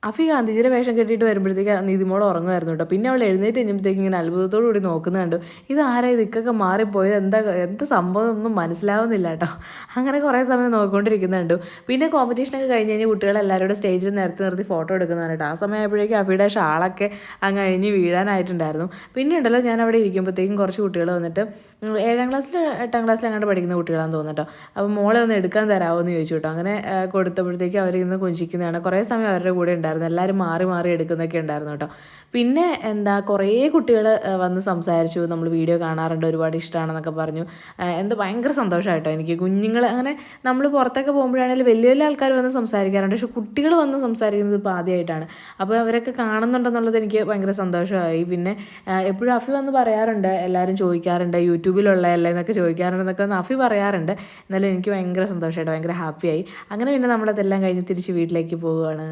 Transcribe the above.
അഫി ഗാന്ധിജിയുടെ വേഷം കെട്ടിയിട്ട് വരുമ്പോഴത്തേക്ക് നീതിമോൾ ഉറങ്ങുമായിരുന്നു കേട്ടോ. പിന്നെ അവൾ എഴുന്നേറ്റ് കഴിഞ്ഞപ്പോഴത്തേക്ക് ഇങ്ങനെ അത്ഭുതത്തോടു കൂടി നോക്കുന്ന കണ്ടു. ഇത് ആരാ ഇതൊക്കെ മാറിപ്പോയത്, എന്ത് സംഭവം ഒന്നും മനസ്സിലാവുന്നില്ല കേട്ടോ. അങ്ങനെ കുറേ സമയം നോക്കിക്കൊണ്ടിരിക്കുന്നുണ്ട്. പിന്നെ കോമ്പറ്റീഷനൊക്കെ കഴിഞ്ഞ് കഴിഞ്ഞ് കുട്ടികളെല്ലാവരും സ്റ്റേജിൽ നിർത്തി ഫോട്ടോ എടുക്കുന്നതാണ് കേട്ടോ. ആ സമയമായപ്പോഴേക്കും അഫിയുടെ ഷാളൊക്കെ അങ്ങ് കഴിഞ്ഞ് വീഴാനായിട്ടുണ്ടായിരുന്നു. പിന്നെ ഉണ്ടല്ലോ, ഞാൻ അവിടെ ഇരിക്കുമ്പോഴത്തേക്കും കുറച്ച് കുട്ടികൾ വന്നിട്ട് 7ാം ക്ലാസ്സിൽ 8ാം ക്ലാസ്സിൽ അങ്ങോട്ട് പഠിക്കുന്ന കുട്ടികളാണെന്ന് തോന്നുന്നു കേട്ടോ. അപ്പോൾ മോളെ ഒന്ന് എടുക്കാൻ തരാമോ എന്ന് ചോദിച്ചു കേട്ടോ. അങ്ങനെ കൊടുത്തപ്പോഴത്തേക്കും അവരിന്ന് കൊഞ്ചിക്കുന്നതാണ്. കുറേ സമയം അവരുടെ കൂടെ ഉണ്ടായിരുന്നു. എല്ലാവരും മാറി മാറി എടുക്കുന്നൊക്കെ ഉണ്ടായിരുന്നു കേട്ടോ. പിന്നെ കുറേ കുട്ടികൾ വന്ന് സംസാരിച്ചു, നമ്മൾ വീഡിയോ കാണാറുണ്ട്, ഒരുപാട് ഇഷ്ടമാണെന്നൊക്കെ പറഞ്ഞു. ഭയങ്കര സന്തോഷമായിട്ടോ എനിക്ക്. കുഞ്ഞുങ്ങൾ അങ്ങനെ നമ്മൾ പുറത്തൊക്കെ പോകുമ്പോഴാണെങ്കിലും വലിയ വലിയ ആൾക്കാർ വന്ന് സംസാരിക്കാറുണ്ട്, പക്ഷെ കുട്ടികൾ വന്ന് സംസാരിക്കുന്നത് ഇപ്പോൾ ആദ്യമായിട്ടാണ്. അപ്പോൾ അവരൊക്കെ കാണുന്നുണ്ടെന്നുള്ളത് എനിക്ക് ഭയങ്കര സന്തോഷമായി. പിന്നെ എപ്പോഴും അഫി വന്ന് പറയാറുണ്ട്, എല്ലാവരും ചോദിക്കാറുണ്ട് യൂട്യൂബിലുള്ളതല്ലേ എന്നൊക്കെ ചോദിക്കാറുണ്ടെന്നൊക്കെ വന്ന് അഫി പറയാറുണ്ട്. എന്നാലും എനിക്ക് ഭയങ്കര സന്തോഷമായിട്ട് ഭയങ്കര ഹാപ്പിയായി. അങ്ങനെ പിന്നെ നമ്മളതെല്ലാം കഴിഞ്ഞ് തിരിച്ച് വീട്ടിലേക്ക് പോവുകയാണ്.